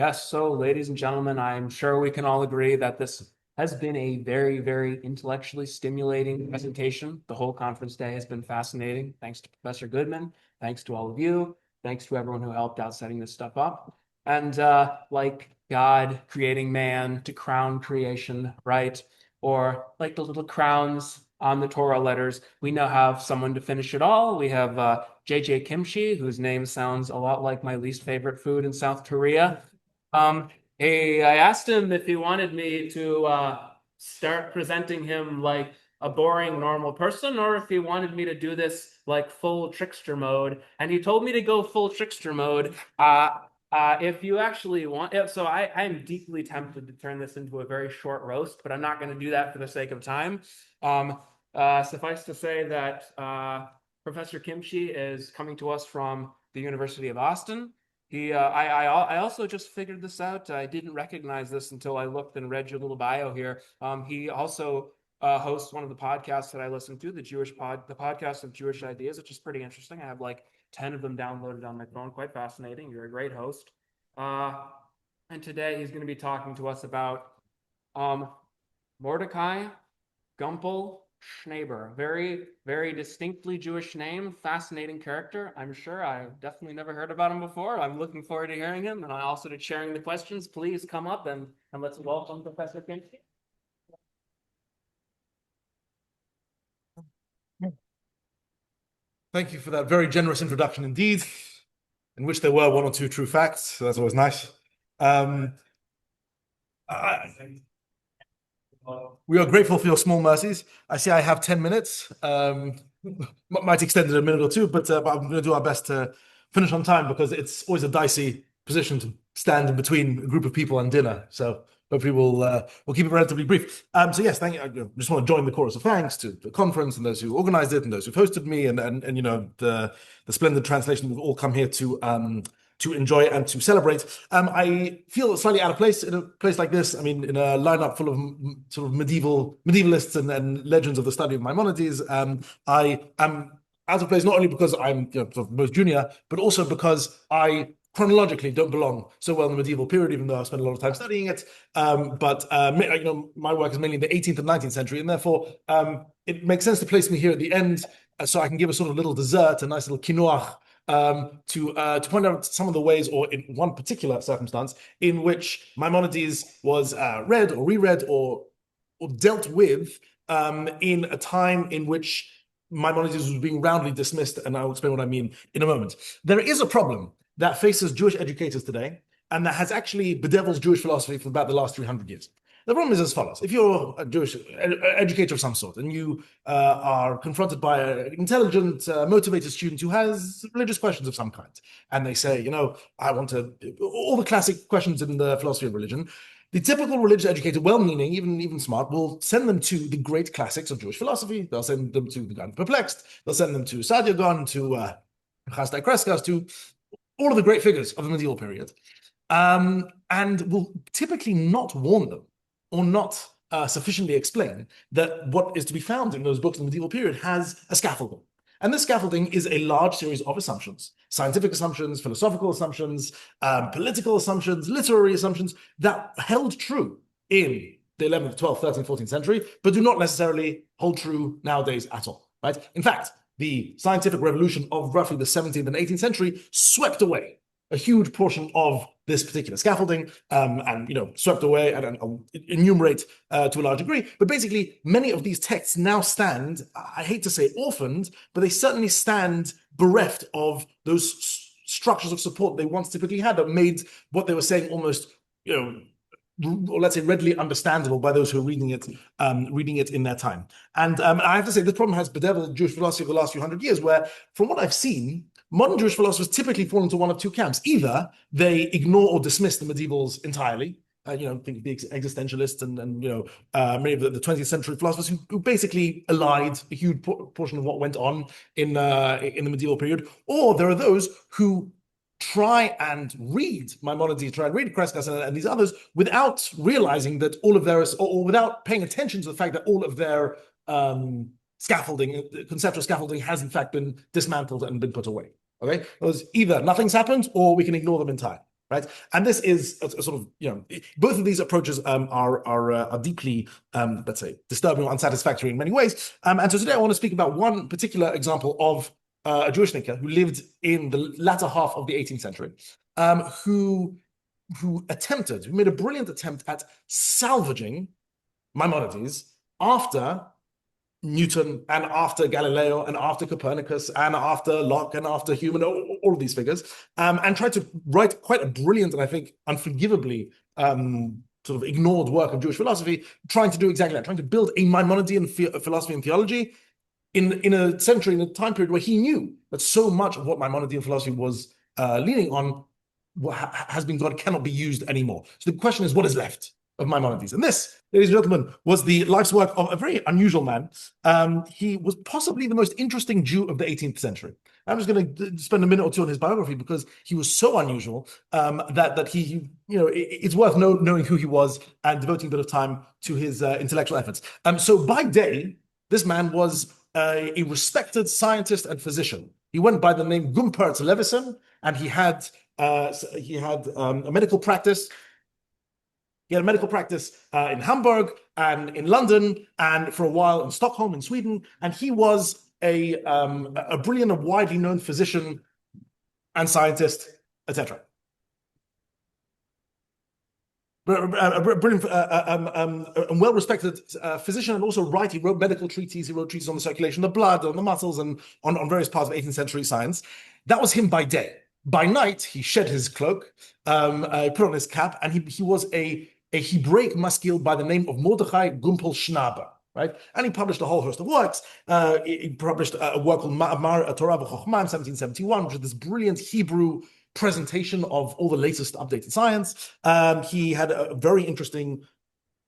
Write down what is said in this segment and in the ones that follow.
Yes, so ladies and gentlemen, I'm sure we can all agree that this has been a very, very intellectually stimulating presentation. The whole conference day has been fascinating. Thanks to Professor Goodman. Thanks to all of you. Thanks to everyone who helped out setting this stuff up. And like God creating man to crown creation, right? Or like the little crowns on the Torah letters, we now have someone to finish it all. We have JJ Kimche, whose name sounds a lot like my least favorite food in South Korea. Um, I asked him if he wanted me to start presenting him like a boring normal person, or if he wanted me to do this like full trickster mode. And he told me to go full trickster mode. If you actually want, so I'm deeply tempted to turn this into a very short roast, but I'm not going to do that for the sake of time. Suffice to say that Professor Kimchi is coming to us from the University of Austin. I also just figured this out. I didn't recognize this until I looked and read your little bio here. He also hosts one of the podcasts that I listen to, the podcast of Jewish Ideas, which is pretty interesting. I have like 10 of them downloaded on my phone. Quite fascinating. You're a great host. Uh, and today he's going to be talking to us about um, Mordecai Gumpel Schneber. Very, very distinctly Jewish name, fascinating character. I'm sure I've definitely never heard about him before. I'm looking forward to hearing him and also to sharing the questions. Please come up and let's welcome Professor Kimche. Thank you for that very generous introduction indeed, in which there were one or two true facts. So that's always nice. We are grateful for your small mercies. I see I have 10 minutes. Might extend it a minute or two, but I'm going to do our best to finish on time because it's always a dicey position to stand in between a group of people and dinner. So hopefully we'll keep it relatively brief. So yes, thank you. I just want to join the chorus of thanks to the conference and those who organized it and those who've hosted me and you know the splendid translation we've all come here to enjoy and to celebrate. I feel slightly out of place in a place like this. I mean, in a lineup full of sort of medievalists and legends of the study of Maimonides. I am out of place not only because I'm sort of most junior, but also because I chronologically don't belong so well in the medieval period, even though I've spent a lot of time studying it. My work is mainly in the 18th and 19th century, and therefore it makes sense to place me here at the end so I can give a sort of little dessert, a nice little quinoa to point out some of the ways, or in one particular circumstance, in which Maimonides was read or reread or dealt with in a time in which Maimonides was being roundly dismissed, and I'll explain what I mean in a moment. There is a problem that faces Jewish educators today, and that has actually bedeviled Jewish philosophy for about the last 300 years. The problem is as follows. If you're a Jewish educator of some sort and you are confronted by an intelligent, motivated student who has religious questions of some kind, and they say, you know, I want to, all the classic questions in the philosophy of religion, the typical religious educator, well-meaning, even smart, will send them to the great classics of Jewish philosophy. They'll send them to the Guide Perplexed. They'll send them to Saadia Gaon, to Chasdai Kreskas, to all of the great figures of the medieval period, and will typically not warn them or not sufficiently explain that what is to be found in those books in the medieval period has a scaffolding. And this scaffolding is a large series of assumptions, scientific assumptions, philosophical assumptions, political assumptions, literary assumptions that held true in the 11th, 12th, 13th, 14th century, but do not necessarily hold true nowadays at all, right? In fact, the scientific revolution of roughly the 17th and 18th century swept away a huge portion of this particular scaffolding, and swept away, and I'll enumerate to a large degree. But basically, many of these texts now stand, I hate to say orphaned, but they certainly stand bereft of those structures of support they once typically had that made what they were saying almost, or let's say readily understandable by those who are reading it in their time. And I have to say, this problem has bedeviled Jewish philosophy over the last few hundred years, where, from what I've seen, modern Jewish philosophers typically fall into one of two camps. Either they ignore or dismiss the medievals entirely. Think of the existentialists and many of the 20th century philosophers who basically allied a huge portion of what went on in the medieval period. Or there are those who try and read Maimonides, try and read Kreskas and these others without realizing that all of their, or without paying attention to the fact that all of their scaffolding, conceptual scaffolding, has in fact been dismantled and been put away. Okay, because either nothing's happened or we can ignore them entirely. right? And this is a sort of, both of these approaches are deeply, let's say, disturbing or unsatisfactory in many ways. And so today I want to speak about one particular example of a Jewish thinker who lived in the latter half of the 18th century, who made a brilliant attempt at salvaging Maimonides after Newton and after Galileo and after Copernicus and after Locke and after Hume, all of these figures, and tried to write quite a brilliant and I think unforgivably sort of ignored work of Jewish philosophy, trying to do exactly that, trying to build a Maimonidean philosophy and theology in a century, in a time period where he knew that so much of what Maimonidean philosophy was leaning on has been gone, cannot be used anymore. So the question is, what is left of Maimonides? And this, ladies and gentlemen, was the life's work of a very unusual man. He was possibly the most interesting Jew of the 18th century. I'm just going to spend a minute or two on his biography because he was so unusual that he, it's worth knowing who he was and devoting a bit of time to his intellectual efforts. So by day, this man was a respected scientist and physician. He went by the name Gumpert Levison, and he had a medical practice. He had a medical practice in Hamburg and in London, and for a while in Stockholm, in Sweden. And he was a brilliant and widely known physician and scientist, etc. A brilliant and well-respected physician and also writer. He wrote medical treatises. He wrote treatises on the circulation of the blood, on the muscles, and on various parts of 18th century science. That was him by day. By night, he shed his cloak, put on his cap, and he was a Hebraic maskil by the name of Mordechai Gumpel Schnaber, right? And he published a whole host of works. He published a work called Ma'amar Torah v'Chochma in 1771, which is this brilliant Hebrew presentation of all the latest updated science. He had a very interesting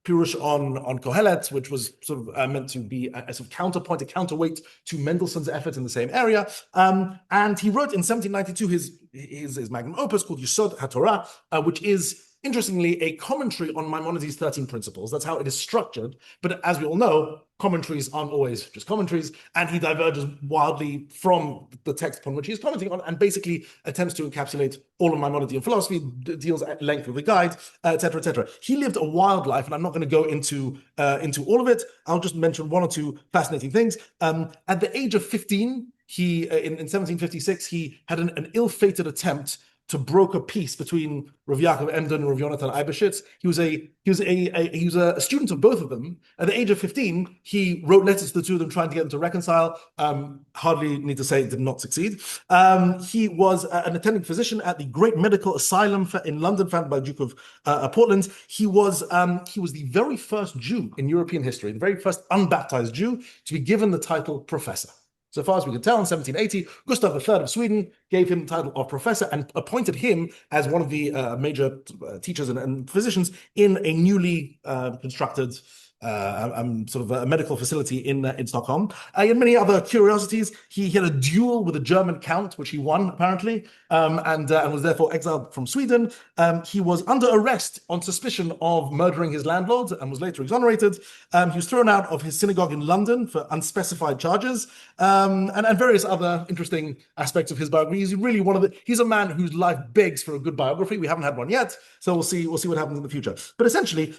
Pirush on Kohelet, which was sort of meant to be a sort of counterpoint, a counterweight to Mendelssohn's effort in the same area. And he wrote in 1792 his magnum opus called Yesod HaTorah, which is interestingly a commentary on Maimonides' 13 principles. That's how it is structured. But as we all know, commentaries aren't always just commentaries, and he diverges wildly from the text upon which he is commenting on and basically attempts to encapsulate all of Maimonidean philosophy, deals at length with the guide, etc., etc. He lived a wild life, and I'm not going to go into all of it. I'll just mention one or two fascinating things. At the age of 15, he in 1756, he had an ill-fated attempt to broker peace between Rav Yaakov Emden and Rav Yonatan Eibeshitz. He was a student of both of them. At the age of 15, he wrote letters to the two of them trying to get them to reconcile. Hardly need to say it did not succeed. He was an attending physician at the Great Medical Asylum in London, founded by the Duke of Portland. He was the very first Jew in European history, the very first unbaptized Jew to be given the title professor. So far as we can tell, in 1780, Gustav III of Sweden gave him the title of professor and appointed him as one of the major teachers and physicians in a newly constructed sort of a medical facility in Stockholm. He had many other curiosities. He had a duel with a German count, which he won apparently, and was therefore exiled from Sweden. He was under arrest on suspicion of murdering his landlord and was later exonerated. He was thrown out of his synagogue in London for unspecified charges, and various other interesting aspects of his biography. He's really he's a man whose life begs for a good biography. We haven't had one yet, so we'll see what happens in the future. But essentially,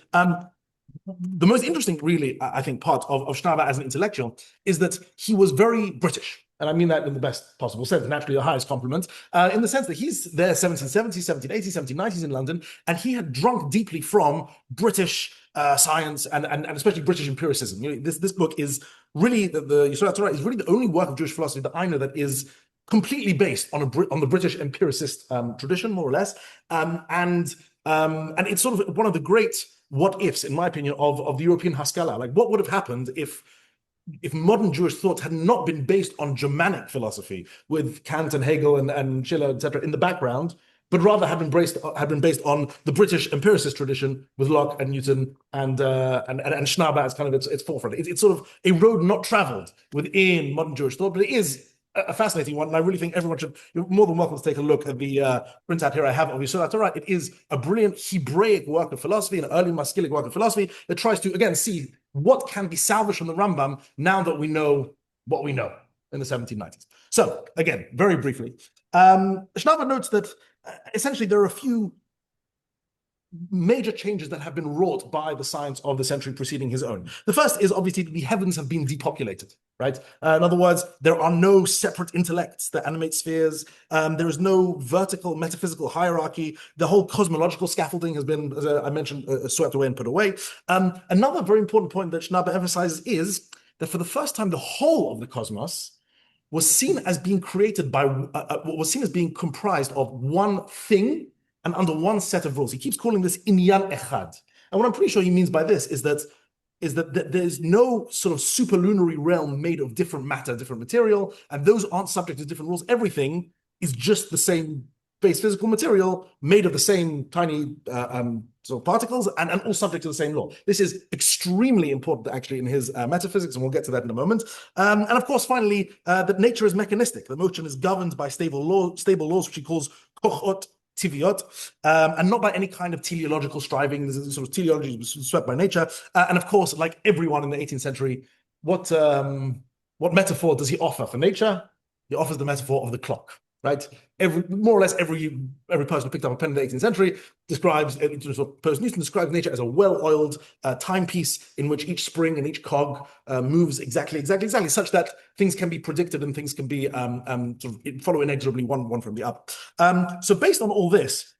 the most interesting, really, I think, part of Schnaber as an intellectual is that he was very British. And I mean that in the best possible sense, naturally the highest compliment, in the sense that he's there 1770s, 1780s, 1790s in London, and he had drunk deeply from British science and especially British empiricism. This book is really, the Yesod HaTorah is really the only work of Jewish philosophy that I know that is completely based on the British empiricist tradition, more or less. And it's sort of one of the great what ifs, in my opinion, of the European Haskalah. Like, what would have happened if modern Jewish thought had not been based on Germanic philosophy with Kant and Hegel and Schiller, etc., in the background, but rather had been based on the British empiricist tradition with Locke and Newton and Schnaber as kind of its forefront. It's sort of a road not traveled within modern Jewish thought, but it is a fascinating one, and I really think everyone should. You're more than welcome to take a look at the printout here I have of Yesod HaTorah. It is a brilliant Hebraic work of philosophy, an early Maskilic work of philosophy that tries to, again, see what can be salvaged from the Rambam now that we know what we know in the 1790s. So, again, very briefly, Schnaber notes that essentially there are a few major changes that have been wrought by the science of the century preceding his own. The first is obviously the heavens have been depopulated, right? In other words, there are no separate intellects that animate spheres. There is no vertical metaphysical hierarchy. The whole cosmological scaffolding has been, as I mentioned, swept away and put away. Another very important point that Schnaber emphasizes is that for the first time, the whole of the cosmos was seen as being created by, was seen as being comprised of one thing and under one set of rules. He keeps calling this inyan echad. And what I'm pretty sure he means by this is that there's no sort of superlunary realm made of different matter, different material, and those aren't subject to different rules. Everything is just the same base physical material made of the same tiny sort of particles and all subject to the same law. This is extremely important actually in his metaphysics, and we'll get to that in a moment. And of course, finally, that nature is mechanistic. The motion is governed by stable laws, which he calls kochot tiviot, and not by any kind of teleological striving. This is sort of teleology swept by nature. And of course, like everyone in the 18th century, what metaphor does he offer for nature? He offers the metaphor of the clock, right? More or less every person who picked up a pen in the 18th century describes, Post-Newton describes nature as a well-oiled timepiece in which each spring and each cog moves exactly, such that things can be predicted and things can be sort of follow inexorably one from the other. So based on all this,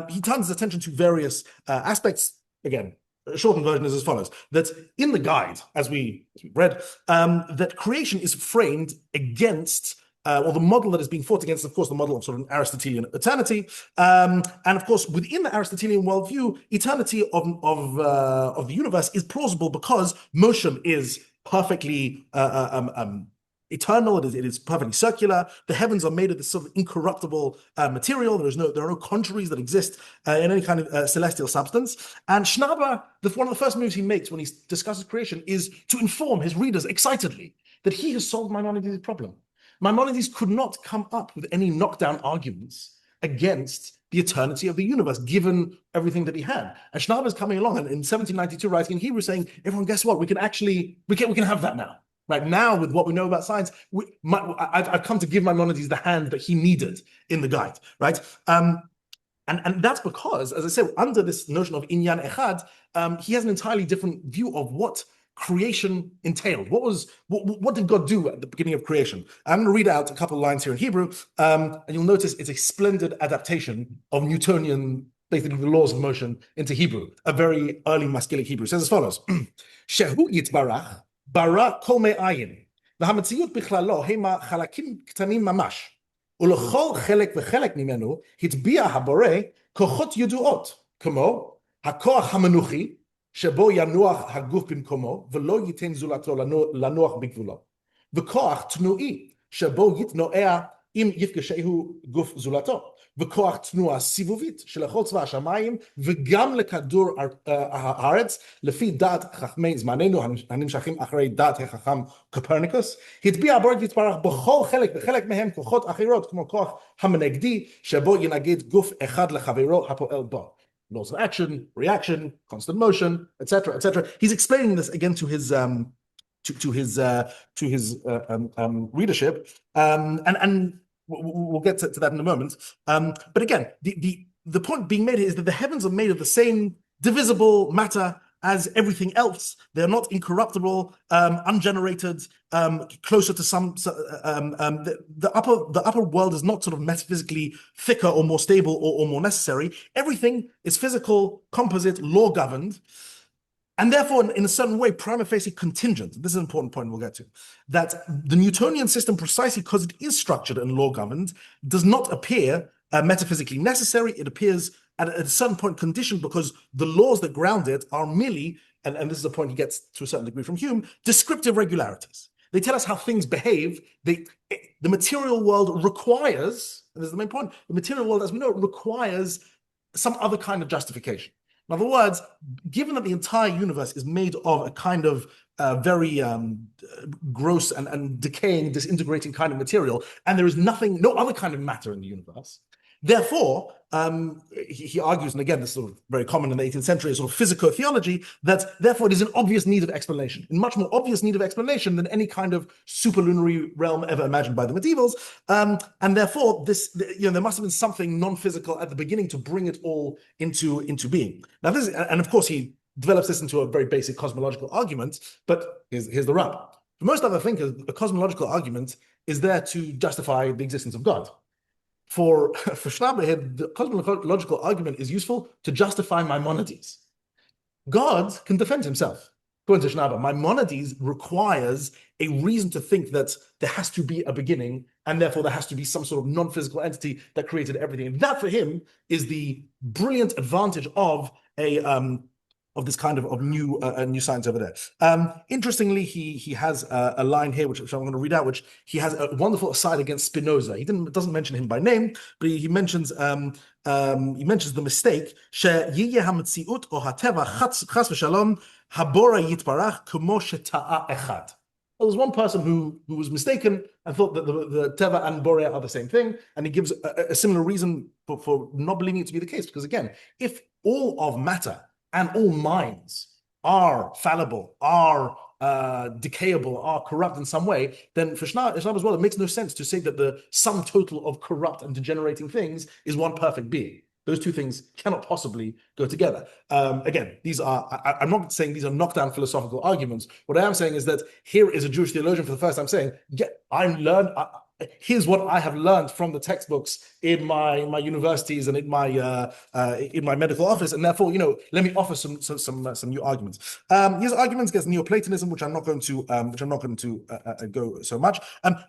he turns his attention to various aspects. Again, a shortened version is as follows: that in the guide, as we read, that creation is framed against or the model that is being fought against, of course, the model of sort of an Aristotelian eternity. And of course, within the Aristotelian worldview, eternity of the universe is plausible because motion is perfectly eternal. It is perfectly circular. The heavens are made of this sort of incorruptible material. There are no contraries that exist in any kind of celestial substance. And Schnaber, one of the first moves he makes when he discusses creation is to inform his readers excitedly that he has solved Maimonides' problem. Maimonides could not come up with any knockdown arguments against the eternity of the universe, given everything that he had. And Schnaber's coming along and in 1792 writing in Hebrew saying, everyone, guess what? We can have that now. Right now, with what we know about science, I've come to give Maimonides the hand that he needed in the guide, right? And that's because, as I said, under this notion of inyan echad, he has an entirely different view of what creation entailed. What did God do at the beginning of creation? I'm going to read out a couple of lines here in Hebrew, and you'll notice it's a splendid adaptation of Newtonian, basically the laws of motion, into Hebrew, a very early Maskilic Hebrew. It says as follows: Shehu yitbarach bara kol me'ayin, והמציאות בכללו המה חלקים קטנים ממש, ולכל חלק וחלק ממנו הטביע הבורא כוחות ידועות, כמו הכוח המנוחי, שבו ינוח הגוף במקומו, ולא ייתן זולתו לנוח בגבולו. וכוח תנועי, שבו יתנועע אם יפגשהו גוף זולתו. וכוח תנועה סיבובית, שלכל צבא השמיים, וגם לכדור הארץ, לפי דעת חכמי זמננו, הנמשכים אחרי דעת החכם קופרניקוס, הטביע הבורא יתברך בכל חלק וחלק מהם כוחות אחרות, כמו כוח המנגדי, שבו ינגד גוף אחד לחברו הפועל בו. Laws of action, reaction, constant motion, etc., etc. He's explaining this again to his readership, and we'll get to that in a moment. But again, the point being made here is that the heavens are made of the same divisible matter as everything else. They're not incorruptible, ungenerated, closer to some. The upper world is not sort of metaphysically thicker or more stable or more necessary. Everything is physical, composite, law governed, and therefore, in a certain way, prima facie contingent. This is an important point we'll get to. That the Newtonian system, precisely because it is structured and law governed, does not appear metaphysically necessary. It appears at a certain point conditioned because the laws that ground it are merely, and this is a point he gets to a certain degree from Hume, descriptive regularities. They tell us how things behave. The material world requires, and this is the main point, the material world, as we know, requires some other kind of justification. In other words, given that the entire universe is made of a kind of very gross and decaying, disintegrating kind of material, and there is no other kind of matter in the universe, Therefore, he argues, and again, this is sort of very common in the 18th century, sort of physico-theology, that therefore it is in obvious need of explanation, in much more obvious need of explanation than any kind of superlunary realm ever imagined by the medievals. And therefore, there must have been something non-physical at the beginning to bring it all into being. Now, and of course, he develops this into a very basic cosmological argument, but here's the rub. For most other thinkers, a cosmological argument is there to justify the existence of God. For Schnabel, the cosmological argument is useful to justify Maimonides. God can defend himself. According to Schnabel, Maimonides requires a reason to think that there has to be a beginning, and therefore there has to be some sort of non-physical entity that created everything. And that, for him, is the brilliant advantage of this kind of new science over there. Interestingly, he has a line here which I'm going to read out, which he has a wonderful aside against Spinoza. He doesn't mention him by name, but he mentions the mistake שיהיה המציאות או הטבע חס ושלום הבורא יתברך כמו שטעה אחד. There was one person who was mistaken and thought that the Teva and Borea are the same thing, and he gives a similar reason for not believing it to be the case. Because again, if all of matter and all minds are fallible, are decayable, are corrupt in some way, then for Islam as well, it makes no sense to say that the sum total of corrupt and degenerating things is one perfect being. Those two things cannot possibly go together. Again, I'm not saying these are knockdown philosophical arguments. What I am saying is that here is a Jewish theologian for the first time saying, here's what I have learned from the textbooks in my universities and in my medical office, and therefore, let me offer some new arguments. His arguments against Neoplatonism, which I'm not going to go so much.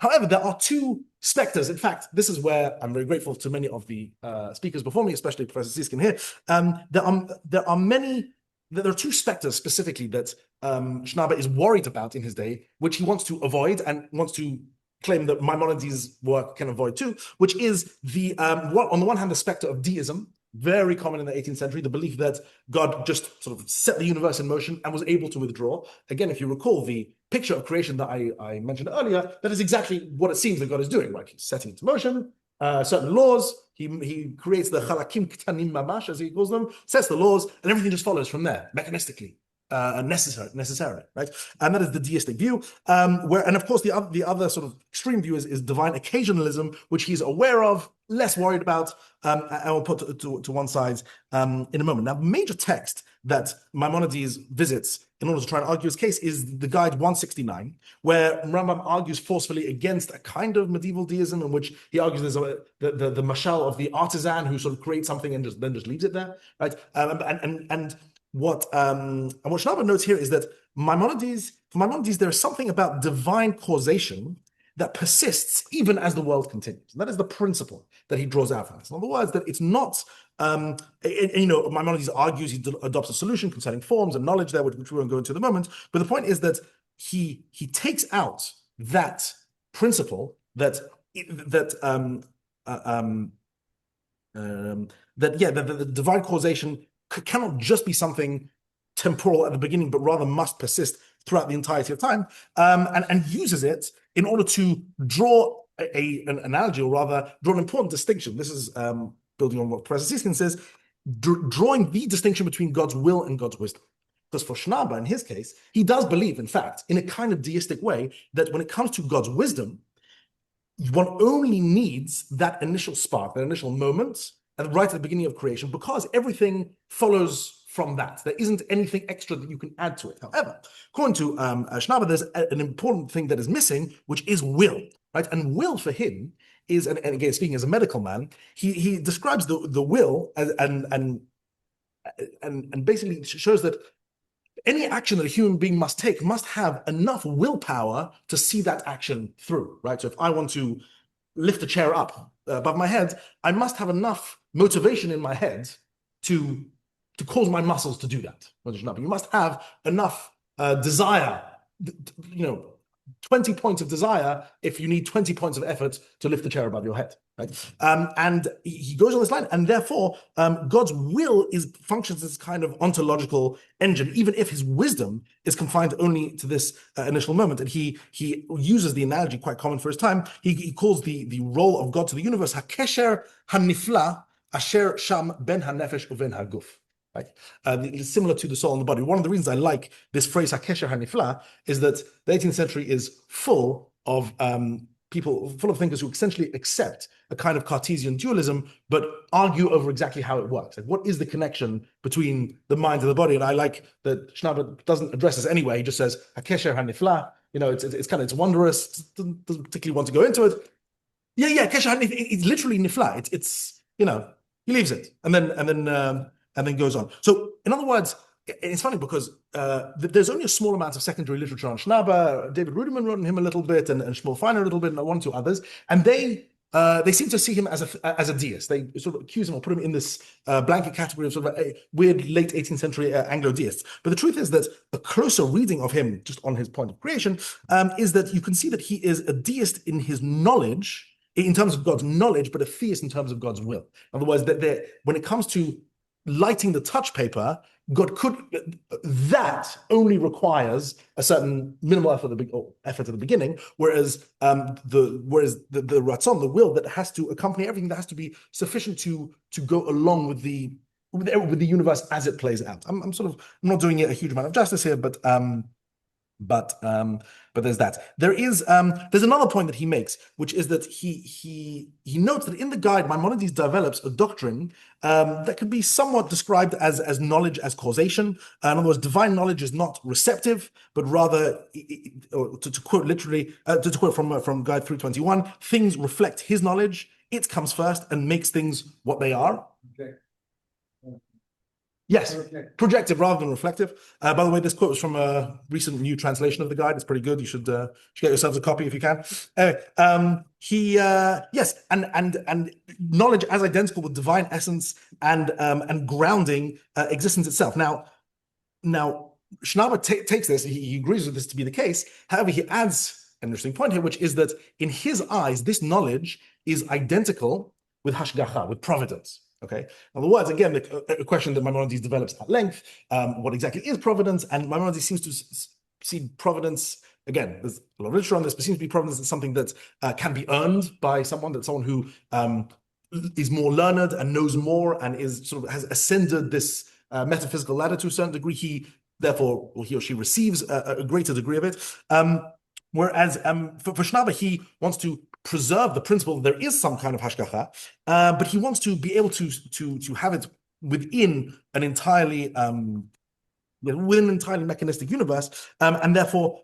However, there are two specters. In fact, this is where I'm very grateful to many of the speakers before me, especially Professor Siskin here. There are two specters specifically that Schnabel is worried about in his day, which he wants to avoid and wants to claim that Maimonides' work can avoid too, which is on the one hand, the specter of deism, very common in the 18th century, the belief that God just sort of set the universe in motion and was able to withdraw. Again, if you recall the picture of creation that I mentioned earlier, that is exactly what it seems that God is doing, right? He's setting into motion certain laws. He creates the chalakim ktanim mamash, as he calls them, sets the laws, and everything just follows from there, mechanistically. Necessarily, right? And that is the deistic view. And of course, the other sort of extreme view is divine occasionalism, which he's aware of, less worried about, and we'll put to one side in a moment. Now, the major text that Maimonides visits in order to try and argue his case is the Guide 169, where Rambam argues forcefully against a kind of medieval deism in which he argues there's the mashal of the artisan who sort of creates something and then just leaves it there, right? And what Schnabel notes here is that for Maimonides, there is something about divine causation that persists even as the world continues. And that is the principle that he draws out from this. In other words, that it's not, Maimonides argues, he adopts a solution concerning forms and knowledge there, which we won't go into in a moment. But the point is that he takes out that principle that the divine causation cannot just be something temporal at the beginning, but rather must persist throughout the entirety of time, and uses it in order to draw an analogy, or rather draw an important distinction. This is building on what Professor Siskin says, drawing the distinction between God's will and God's wisdom. Because for Schnabel, in his case, he does believe, in fact, in a kind of deistic way, that when it comes to God's wisdom, one only needs that initial spark, that initial moment, right at the beginning of creation, because everything follows from that. There isn't anything extra that you can add to it. However, according to Schnabel, there's an important thing that is missing, which is will, right? And will for him is, and again, speaking as a medical man, he describes the will and basically shows that any action that a human being must take must have enough willpower to see that action through, right? So if I want to lift a chair up above my head, I must have enough motivation in my head to cause my muscles to do that. You must have enough desire, 20 points of desire if you need 20 points of effort to lift the chair above your head. Right? And he goes on this line, and therefore God's will functions as kind of ontological engine, even if his wisdom is confined only to this initial moment. And he uses the analogy quite common for his time. He calls the role of God to the universe hakesher hanifla asher sham ben hanefesh uven haguf. Right? Similar to the soul and the body. One of the reasons I like this phrase "hakesher hanifla" is that the 18th century is full of people, full of thinkers who essentially accept a kind of Cartesian dualism, but argue over exactly how it works. Like, what is the connection between the mind and the body? And I like that Schnabel doesn't address this anyway. He just says "hakesher hanifla." You know, it's kind of it's wondrous. Doesn't particularly want to go into it. Yeah, kesher hanifla. It's literally nifla. It's you know he leaves it and then goes on. So, in other words, it's funny because there's only a small amount of secondary literature on Schnaber. David Ruderman wrote on him a little bit, and Shmuel Feiner a little bit, and one or two others. And they seem to see him as a deist. They sort of accuse him or put him in this blanket category of sort of weird late 18th century Anglo deists. But the truth is that a closer reading of him, just on his point of creation, is that you can see that he is a deist in his knowledge, in terms of God's knowledge, but a theist in terms of God's will. In other words, that when it comes to lighting the touch paper, that only requires a certain minimal effort at the beginning, whereas the ratzon, the will that has to accompany everything, that has to be sufficient to go along with the universe as it plays out. I'm not doing it a huge amount of justice here, but there's that. There's another point that he makes, which is that he notes that in the guide, Maimonides develops a doctrine that could be somewhat described as knowledge as causation. In other words, divine knowledge is not receptive, but rather, to quote literally, to quote from Guide 321, things reflect his knowledge. It comes first and makes things what they are. Okay. Yes, projective rather than reflective. By the way, this quote was from a recent new translation of the guide. It's pretty good. You should get yourselves a copy if you can. Yes, and knowledge as identical with divine essence and grounding existence itself. Now, Schnaber takes this. He agrees with this to be the case. However, he adds an interesting point here, which is that in his eyes, this knowledge is identical with hashgacha, with providence. Okay. In other words, again, a question that Maimonides develops at length. What exactly is providence? And Maimonides seems to see providence. Again, there's a lot of literature on this, but seems to be providence as something that can be earned by someone. That's someone who is more learned and knows more and is sort of has ascended this metaphysical ladder to a certain degree. He or she receives a greater degree of it. Whereas for Schnaber, he wants to preserve the principle that there is some kind of hashgacha, but he wants to be able to have it within an entirely mechanistic universe, and therefore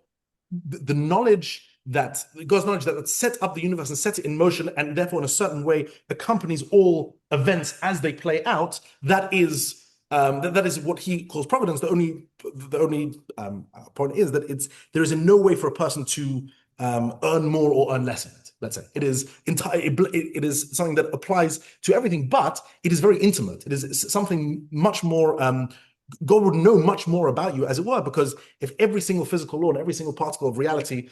the knowledge that God's knowledge that set up the universe and set it in motion, and therefore in a certain way accompanies all events as they play out. That is what he calls providence. The only point is that there is in no way for a person to earn more or earn less of it. Let's say it is it is something that applies to everything, but it is very intimate. It is something much more. God would know much more about you, as it were, because if every single physical law and every single particle of reality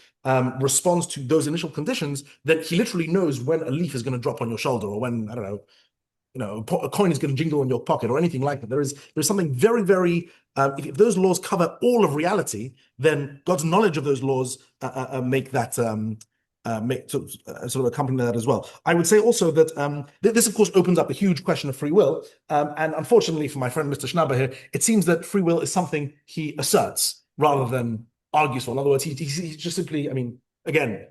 responds to those initial conditions, then he literally knows when a leaf is going to drop on your shoulder, or when, I don't know, a coin is going to jingle in your pocket, or anything like that. There's something very, very. If those laws cover all of reality, then God's knowledge of those laws make that. Sort of accompany that as well. I would say also that this, of course, opens up a huge question of free will. And unfortunately for my friend Mr. Schnaber here, it seems that free will is something he asserts rather than argues for. In other words, he just simply, I mean, again,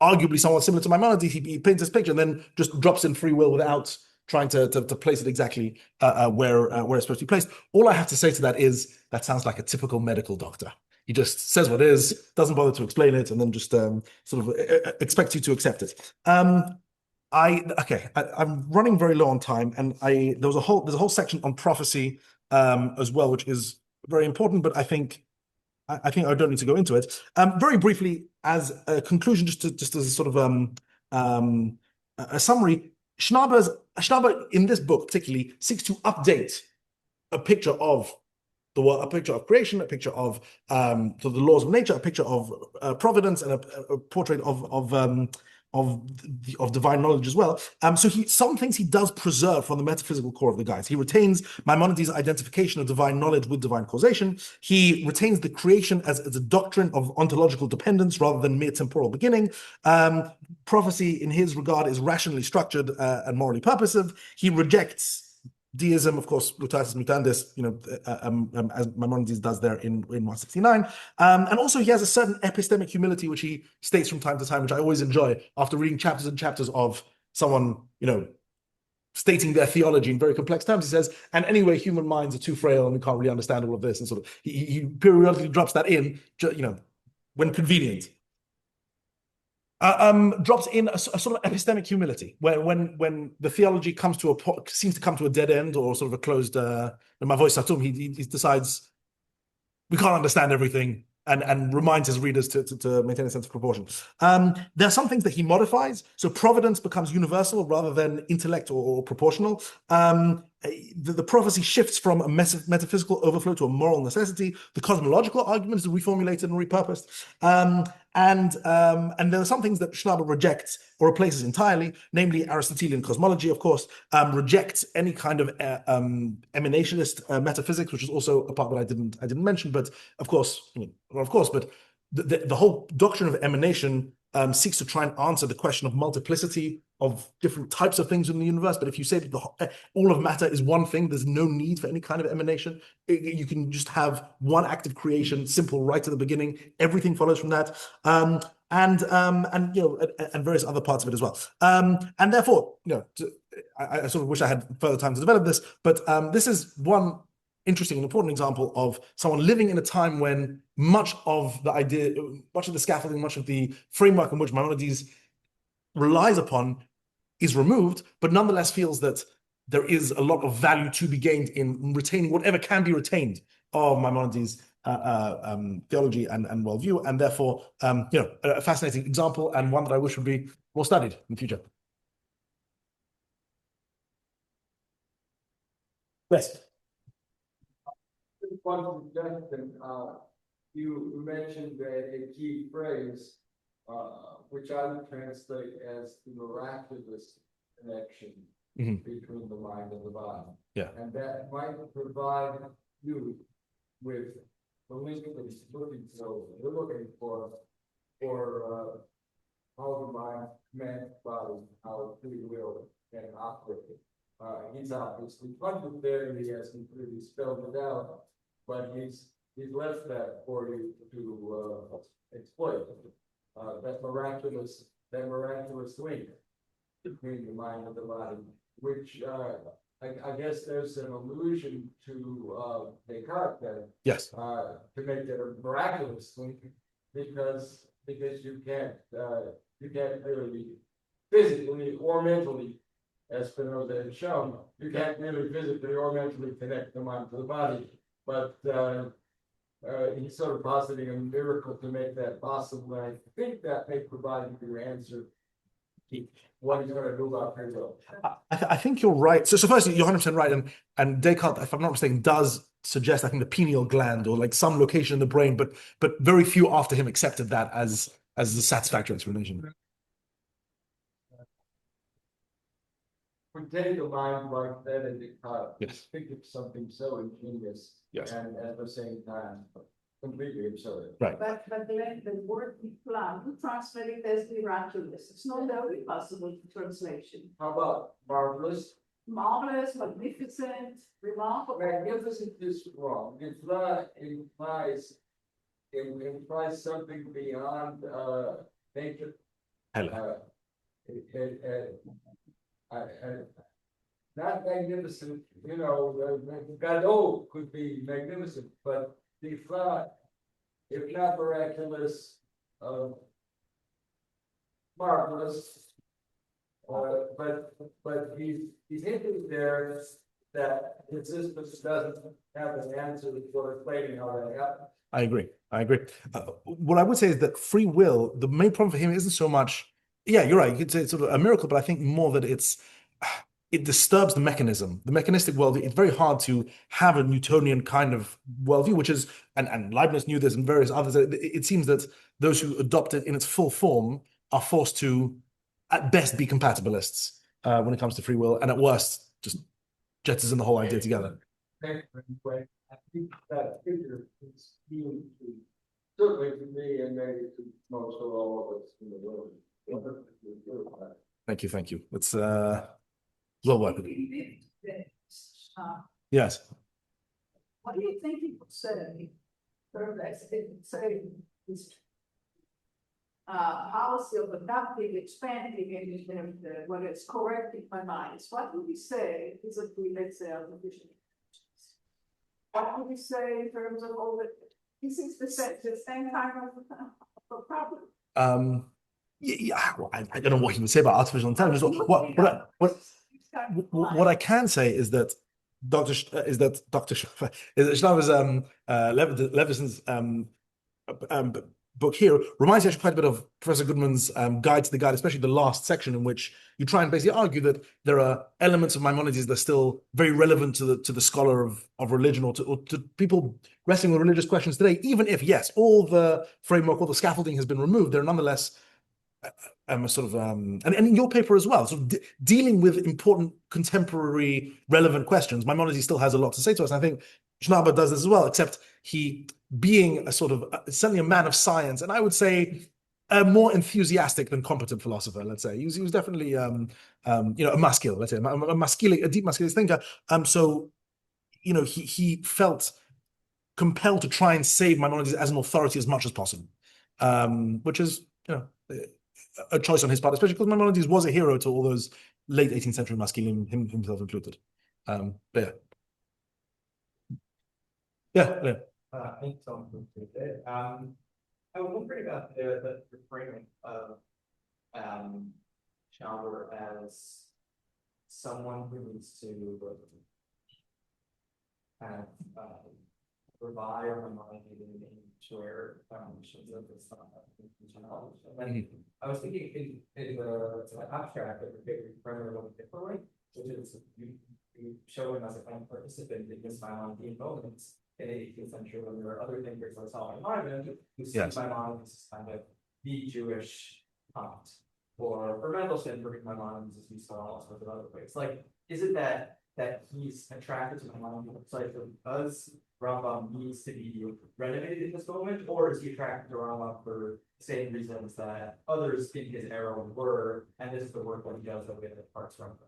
arguably somewhat similar to Maimonides, he paints this picture and then just drops in free will without trying to place it exactly where it's supposed to be placed. All I have to say to that is that sounds like a typical medical doctor. He just says what is, doesn't bother to explain it, and then just sort of expects you to accept it. I'm running very low on time, and there's a whole section on prophecy as well, which is very important, but I think I don't need to go into it. Very briefly, as a conclusion, just as a sort of a summary, Schnaber in this book particularly seeks to update a picture of a picture of creation, a picture of the laws of nature, a picture of providence, and a portrait of divine knowledge as well. So some things he does preserve from the metaphysical core of the guides. He retains Maimonides' identification of divine knowledge with divine causation. He retains the creation as a doctrine of ontological dependence rather than mere temporal beginning. Prophecy in his regard is rationally structured and morally purposive. He rejects deism, of course, mutatis mutandis, as Maimonides does there in 169. And also he has a certain epistemic humility, which he states from time to time, which I always enjoy after reading chapters and chapters of someone, stating their theology in very complex terms. He says, and anyway, human minds are too frail and we can't really understand all of this. And sort of, he periodically drops that in, when convenient. Drops in a sort of epistemic humility, where when the theology seems to come to a dead end or sort of a closed mavoi satum, he decides we can't understand everything, and reminds his readers to maintain a sense of proportion. There are some things that he modifies, so providence becomes universal rather than intellect or proportional. The prophecy shifts from a metaphysical overflow to a moral necessity. The cosmological argument is reformulated and repurposed. And there are some things that Schnabel rejects or replaces entirely, namely Aristotelian cosmology, of course, rejects any kind of emanationist metaphysics, which is also a part that I didn't mention, but of course, but the whole doctrine of emanation seeks to try and answer the question of multiplicity of different types of things in the universe. But if you say that all of matter is one thing, there's no need for any kind of emanation. You can just have one act of creation, simple right to the beginning. Everything follows from that, and various other parts of it as well. And therefore, I sort of wish I had further time to develop this, but this is one interesting and important example of someone living in a time when much of the scaffolding, much of the framework in which Maimonides relies upon is removed, but nonetheless feels that there is a lot of value to be gained in retaining whatever can be retained of Maimonides' theology and worldview, and therefore, a fascinating example and one that I wish would be more studied in the future. Yes. One suggestion, you mentioned a key phrase, which I would translate as the miraculous connection between the mind and the body. Yeah. And that might provide you with the link that is looking so we're looking for how the mind commands the body, how free will can operate. He's obviously funded there, he hasn't really spelled it out, but he's left that for you to exploit. That miraculous link between the mind and the body, which I guess there's an allusion to Descartes then. Yes. To make it a miraculous link, because you can't really physically or mentally, as Spinoza had shown, you can't really physically or mentally connect the mind to the body. But he's sort of positing a miracle to make that possible. And I think that may provide you your answer. What he's going to do about free will. I think you're right. So firstly, you're 100% right. And Descartes, if I'm not mistaken, does suggest, I think, the pineal gland or like some location in the brain, but very few after him accepted that as the satisfactory explanation. We take a mind like that and Yes. think of something so ingenious, yes, and at the same time completely absurd. Right. But the word plan, who translate it as miraculous? It's not very possible translation. How about marvelous? Marvelous, magnificent, remarkable. Magnificent is wrong. It implies something beyond nature. Not magnificent, Godot could be magnificent, but the thought, if not miraculous, marvelous, but he's hinting there that existence doesn't have an answer for explaining how that happened. I agree. What I would say is that free will, the main problem for him isn't so much, yeah, you're right, you could say it's sort of a miracle, but I think more that it's it disturbs the mechanism, the mechanistic worldview. It's very hard to have a Newtonian kind of worldview, which is, and Leibniz knew this and various others. It seems that those who adopt it in its full form are forced to, at best, be compatibilists when it comes to free will, and at worst, just jettison the whole idea together. Anyway, I think that figure is huge, certainly to me and maybe to most of all of us in the world. Thank you. It's well worth it. Yes. What do you think he would say? Say this policy of adapting, expanding, and when it's correcting my minds. What would he say? Is it let's say artificial intelligence? What would he say in terms of all the? He seems to say the same kind of problem. Yeah, well, I don't know what he would say about artificial intelligence. What I can say is that Dr. Schnabel's Levison's book here reminds me actually quite a bit of Professor Goodman's Guide to the Guide, especially the last section in which you try and basically argue that there are elements of Maimonides that are still very relevant to the scholar of religion or to people wrestling with religious questions today, even if, yes, all the framework, all the scaffolding has been removed, there are nonetheless and in your paper as well, sort of dealing with important contemporary relevant questions. Maimonides still has a lot to say to us. And I think Schnabel does this as well, except he being a sort of certainly a man of science, and I would say a more enthusiastic than competent philosopher. Let's say he was definitely a masculine, let's say a deep masculine thinker. So he felt compelled to try and save Maimonides as an authority as much as possible, which is a choice on his part, especially because Maimonides was a hero to all those late 18th century masculine, himself included. But yeah. Thanks so much. I was wondering about the framing of Schnabel as someone who needs to kind of revive Maimonides in where foundations of this knowledge. And then I was thinking in the abstract that we frame it a little differently, which is you show him as a kind of participant in this Maimonidean moments in the 18th century when there are other thinkers like Solomon Maimon who see Maimonides as kind of the Jewish Kant, or Mendelssohn bringing Maimonides as we saw all sorts of other ways. Like, is it that he's attracted to Maimonides like because Rambam needs to be renovated in this moment, or is he attracted to Rambam for the same reasons that others in his era were, and this is the work that he does that we have parts from?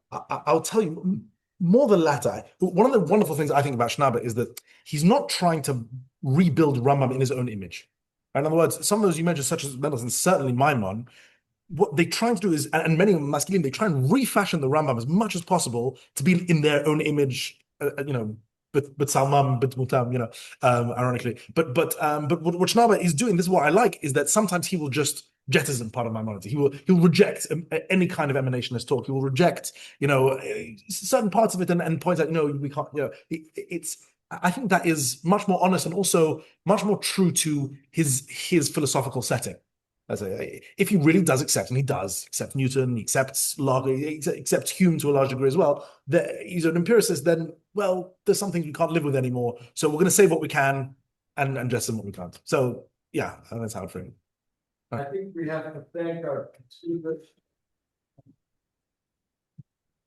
I'll tell you more the latter. One of the wonderful things I think about Schnabel is that he's not trying to rebuild Rambam in his own image. In other words, some of those you mentioned, such as Mendelssohn, certainly Maimon, what they try to do is, and many masculine, they try and refashion the Rambam as much as possible to be in their own image, but Salman, but Mutam, ironically. But what Schnabel is doing, this is what I like, is that sometimes he will just jettison part of Maimonides. He'll reject any kind of emanationist talk. He will reject, certain parts of it and point out, we can't, I think that is much more honest and also much more true to his philosophical setting. If he really does accept, and he does accept Newton, he accepts Locke, he accepts Hume to a large degree as well, that he's an empiricist, then, well, there's something you can't live with anymore. So we're going to save what we can and jettison what we can't. So, yeah, that's how I frame it. I think we have to thank our speakers.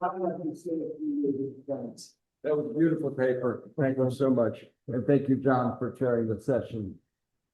I'd like to say a few things. That was a beautiful paper. Thank you so much. And thank you, John, for chairing the session.